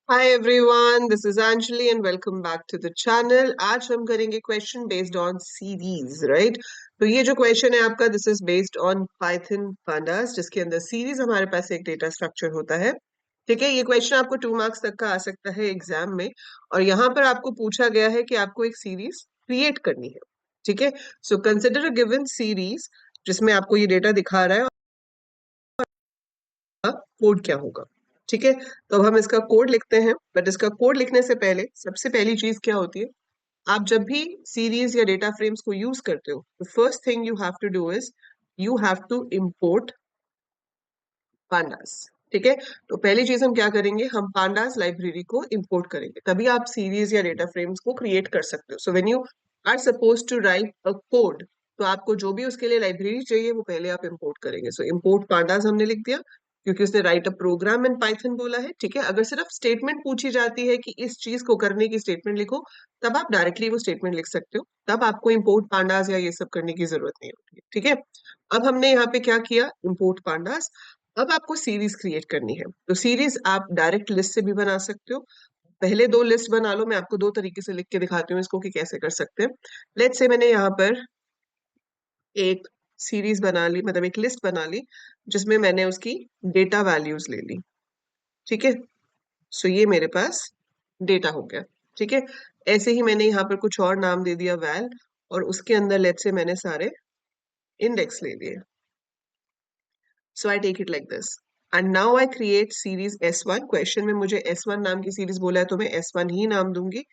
Hi everyone, this is Anjali and welcome back to the channel. आज हम करेंगे question based on series, right. तो ये जो क्वेश्चन है आपका, this is based on Python pandas, जिसके अंदर सीरीज हमारे पास एक डेटा स्ट्रक्चर होता है। ठीक है, ये क्वेश्चन आपको 2 मार्क्स तक का आ सकता है एग्जाम में। और यहाँ पर आपको पूछा गया है कि आपको एक सीरीज क्रिएट करनी है। ठीक है, so consider a given series जिसमें आपको ये डेटा दिखा रहा है, कोड क्या होगा। ठीक है, तो अब हम इसका कोड लिखते हैं। बट इसका कोड लिखने से पहले सबसे पहली चीज क्या होती है, आप जब भी सीरीज या डेटा फ्रेम्स को यूज करते हो, तो first thing you have to do is you have to import pandas. ठीक है, तो पहली चीज हम क्या करेंगे, हम पांडास लाइब्रेरी को इंपोर्ट करेंगे, तभी आप सीरीज या डेटा फ्रेम्स को क्रिएट कर सकते हो। So when you are suppose to write a code, तो आपको जो भी उसके लिए लाइब्रेरी चाहिए वो पहले आप इंपोर्ट करेंगे। सो इंपोर्ट पांडास हमने लिख दिया, क्योंकि उसने write a program in Python बोला है। ठीक है, अगर सिर्फ स्टेटमेंट पूछी जाती है कि इस चीज को करने की स्टेटमेंट लिखो, तब आप डायरेक्टली वो स्टेटमेंट लिख सकते हो, तब आपको इंपोर्ट पांडास या ये सब करने की जरूरत नहीं होती है। ठीक है, अब हमने यहाँ पे क्या किया, इंपोर्ट पांडास। अब आपको सीरीज क्रिएट करनी है, तो सीरीज आप डायरेक्ट लिस्ट से भी बना सकते हो। पहले 2 लिस्ट बना लो, मैं आपको 2 तरीके से लिख के दिखाती हूँ इसको कि कैसे कर सकते हैं। लेट्स से मैंने यहाँ पर एक सीरीज बना ली, मतलब एक लिस्ट बना ली, जिसमें मैंने उसकी डेटा वैल्यूज ले ली। ठीक है, सो ये मेरे पास डेटा हो गया। ठीक है, ऐसे ही मैंने यहाँ पर कुछ और नाम दे दिया वैल, और उसके अंदर लेट्स से मैंने सारे इंडेक्स ले लिए। So I take it like this. And now I create series S1। Question में मुझे S1 नाम की सीरीज बोला है, तो मैं S1 ही नाम दूंगी।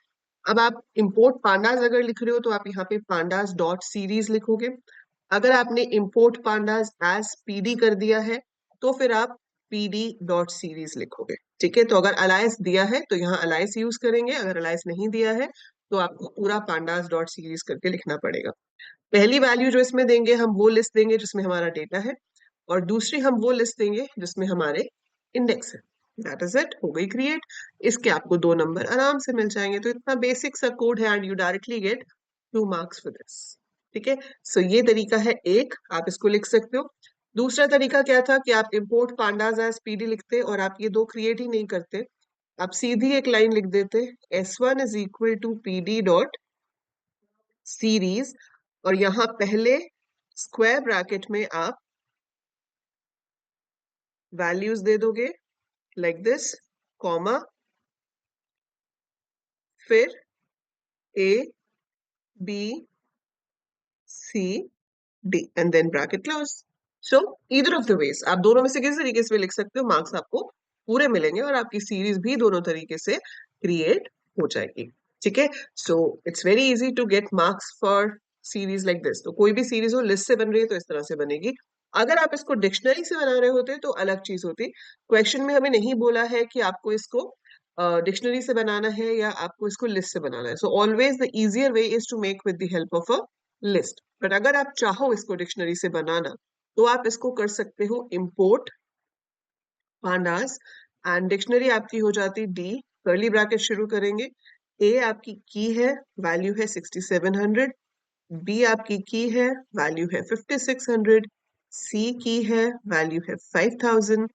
अब आप import pandas अगर लिख रहे हो, तो आप यहाँ पे pandas डॉट सीरीज लिखोगे। अगर आपने import pandas as pd कर दिया है, तो फिर आप pd डॉट सीरीज लिखोगे। ठीक है, तो अगर अलाइस दिया है तो यहाँ अलाइस यूज करेंगे, अगर अलाइस नहीं दिया है तो आपको पूरा pandas डॉट सीरीज करके लिखना पड़ेगा। पहली वैल्यू जो इसमें देंगे, हम वो लिस्ट देंगे जिसमें हमारा डेटा है, और दूसरी हम वो लिस्ट देंगे जिसमें हमारे इंडेक्स है। दैट इज इट, हो गई क्रिएट। इसके आपको 2 नंबर आराम से मिल जाएंगे। तो इतना बेसिक सा कोड है, and you directly get 2 marks for this. ठीक है, सो ये तरीका है एक, आप इसको लिख सकते हो। दूसरा तरीका क्या था कि आप इंपोर्ट पांडास एज पीडी लिखते और आप ये 2 क्रिएट ही नहीं करते, आप सीधी एक लाइन लिख देते, S1 is equal to pd dot series, और यहाँ पहले स्क्वायर ब्रैकेट में आप वैल्यूज दे दोगे लाइक दिस, कॉमा, फिर A B C D and then bracket close. So either of the ways, आप दोनों में से किसी तरीके से भी लिख सकते हो, मार्क्स आपको पूरे मिलेंगे और आपकी सीरीज भी दोनों तरीके से क्रिएट हो जाएगी। ठीक है, so it's very easy to get marks for series like this. तो कोई भी सीरीज हो, लिस्ट से बन रही है तो इस तरह से बनेगी। अगर आप इसको डिक्शनरी से बना रहे होते तो अलग चीज होती। क्वेश्चन में हमें नहीं बोला है कि आपको इसको डिक्शनरी से बनाना है या आपको इसको लिस्ट से बनाना है। So always the easier way is to make with the help of a list. But अगर आप चाहो इसको डिक्शनरी से बनाना, तो आप इसको कर सकते हो इंपोर्ट पांडास, एंड डिक्शनरी आपकी हो जाती डी, कर्ली ब्रैकेट शुरू करेंगे। ए आपकी की है, वैल्यू है 6700। बी आपकी की है, वैल्यू है 5600। सी की है, वैल्यू है 5000।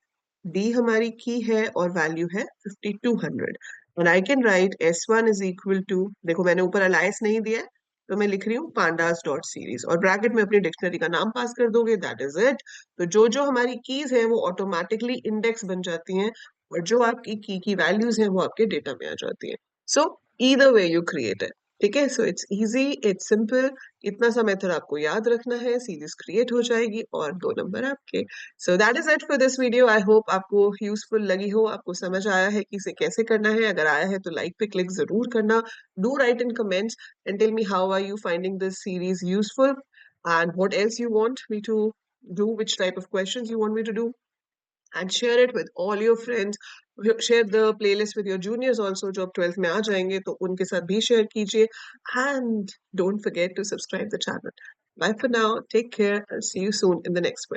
डी हमारी की है और वैल्यू है 5200। And I can write S1 is equal to, देखो मैंने ऊपर अलायस नहीं दिया है, तो मैं लिख रही हूँ पांडास डॉट सीरीज, और ब्रैकेट में अपनी डिक्शनरी का नाम पास कर दोगे, दैट इज इट। तो जो जो हमारी कीज है वो ऑटोमेटिकली इंडेक्स बन जाती हैं, और जो आपकी की वैल्यूज हैं वो आपके डेटा में आ जाती है। सो either way you create it. ठीक है, so it's easy, it's simple. इतना सा मेथड आपको याद रखना है, सीरीज क्रिएट हो जाएगी और 2 नंबर आपके। So that is it for this video. I hope आपको यूजफुल लगी हो, आपको समझ आया है कि इसे कैसे करना है। अगर आया है तो लाइक पे क्लिक जरूर करना। Do write in comments and tell me how are you finding this series useful, and what else you want me to do, which type of questions you want me to do, and share it with all your friends. Share the playlist with your juniors also, जो अब 12th में आ जाएंगे तो उनके साथ भी share कीजिए। And don't forget to subscribe the channel. Bye for now, take care, and see you soon in the next one.